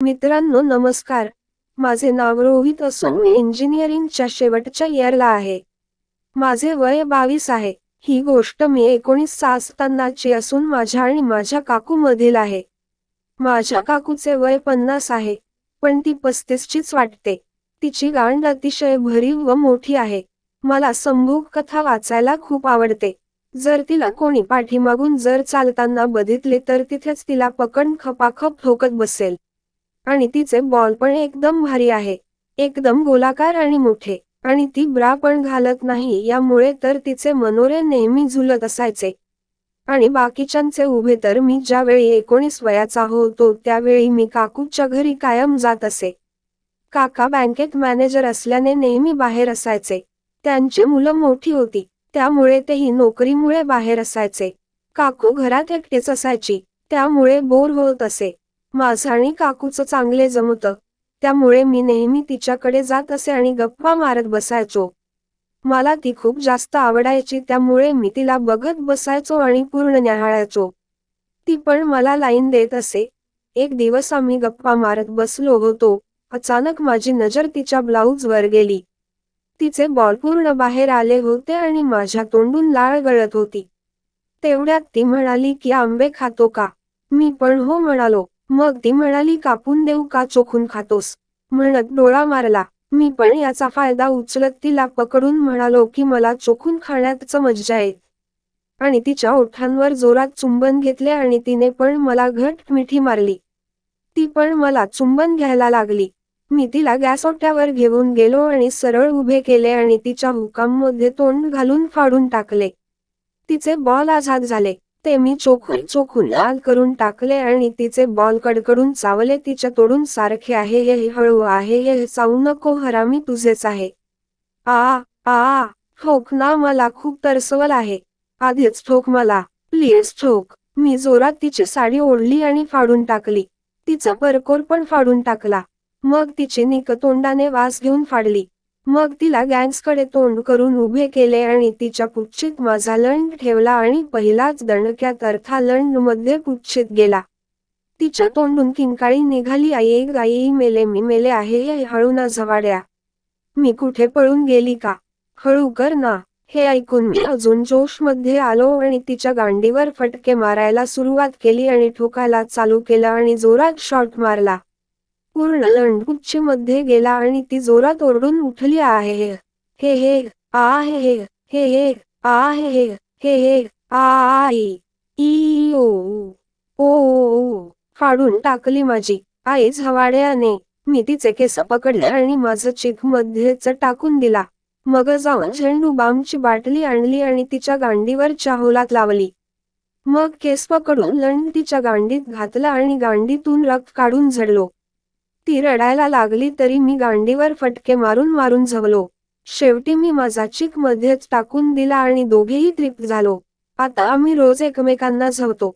मित्रांनो नमस्कार. माझे नाव रोहित असून मी इंजिनिअरिंगच्या शेवटच्या इयरला आहे. माझे वय 22 आहे. ही गोष्ट मी 19 असतानाची असून माझ्या आणि माझ्या काकू मधील आहे. माझ्या काकूचे वय 50 आहे, पण ती 35चीच वाटते. तिची गांड अतिशय भरीव व मोठी आहे. मला संभोग कथा वाचायला खूप आवडते. जर तिला कोणी पाठीमागून जर चालताना बघितले तर तिथेच तिला पकडून खपाखप ठोकत बसेल. आणि तिचे बॉल पण एकदम भारी आहे. एकदम गोलाकार आणि मोठे. आणि ती ब्रा पण घालत नाही, यामुळे तर तिचे मनोरे नेहमी झुलत असायचे. आणि बाकीच्यांचे उभे तर मी ज्यावेळी 19 वयाचा होतो त्यावेळी मी काकूच्या घरी कायम जात असे. काका बँकेत मॅनेजर असल्याने नेहमी बाहेर असायचे. त्यांची मुलं मोठी होती, त्यामुळे तेही नोकरीमुळे बाहेर असायचे. काकू घरात एकटीच असायची, त्यामुळे बोर होत असे. माझं आणि काकूचं चांगले जमतं, त्यामुळे मी नेहमी तिच्याकडे जात असे आणि गप्पा मारत बसायचो. मला ती खूप जास्त आवडायची, त्यामुळे मी तिला बघत बसायचो आणि पूर्ण न्याहाळायचो. ती पण मला लाईन देत असे. एक दिवस आम्ही गप्पा मारत बसलो होतो, अचानक माझी नजर तिच्या ब्लाऊजवर गेली. तिचे बॉल पूर्ण बाहेर आले होते आणि माझ्या तोंडून लाळ गळत होती. तेवढ्यात ती म्हणाली की आंबे खातो का? मी पण हो म्हणालो. मग ती म्हणाली कापून देऊ का चोखून खातोस? म्हणत डोळा मारला. मी पण याचा फायदा उचलत तिला पकडून म्हणालो की मला चोखून खाण्यातच मज्जा येते. आणि तिच्या ओठांवर जोरात चुंबन घेतले आणि तिने पण मला घट्ट मिठी मारली. ती पण मला चुंबन घ्यायला लागली. मी तिला गॅसओट्यावर घेऊन गेलो आणि सरळ उभे केले आणि तिच्या हुकांमध्ये तोंड घालून फाडून टाकले. तिचे बॉल आझाद झाले. ते मी चोखून लाल करून टाकले आणि तिचे बॉल कडकडून चावले. तिच्या तोडून सारखे आहे हे हळू आहे हे चावू नको हरामी तुझेच आहे. आ आ ठोक ना, मला खूप तरसवल आहे. आधीच ठोक मला, प्लीज ठोक. मी जोरात तिची साडी ओढली आणि फाडून टाकली. तिचा परकोर पण फाडून टाकला. मग तिची निक तोंडाने वास घेऊन फाडली. मग तिला गँग्सकडे तोंड करून उभे केले आणि तिच्या पुच्छीत माझा लंड ठेवला आणि पहिलाच दणक्यात अर्था लंड मध्ये पुच्छीत गेला. तिच्या तोंडून किंकाळी निघाली, आई गाई मेले मी मेले आहे हळू ना झवाड्या. मी कुठे पळून गेली का? हळू कर ना. हे ऐकून मी अजून जोशमध्ये आलो आणि तिच्या गांडीवर फटके मारायला सुरुवात केली आणि ठोकायला चालू केलं आणि जोरात शॉट मारला. पूर्ण लंड पुच्छीमध्ये गेला आणि ती जोरात ओरडून उठली आहे हे हे आ हे हे हे हे आ हे हे हे हे आ ई ओ ओ फाडून टाकली माझी आई झवाड्याने. मी तिचे केस पकडले आणि माझं चीक मध्येच टाकून दिला. मग जाऊन झेंडू बामची बाटली आणली आणि तिच्या गांडीवर चाहुलात लावली. मग केस पकडून लंड तिच्या गांडीत घातला आणि गांडीतून रक्त काढून झडलो. ती रडायला लागली तरी मी गांडीवर फटके मारून मारून झवलो. शेवटी मी माझा चीक मध्येच टाकून दिला आणि दोघेही तृप्त झालो. आता आम्ही रोज एकमेकांना झवतो.